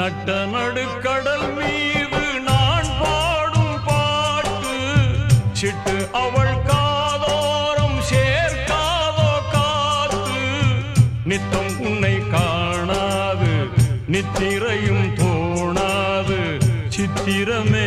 நட்ட நடுக்கடல் மீது நான் பாடும் பாட்டு சிட்டு அவள் காதோரம் சேர்க்காதோ காத்து நித்தம் உன்னை காணாது நித்திரையும் தோணாது சித்திரமே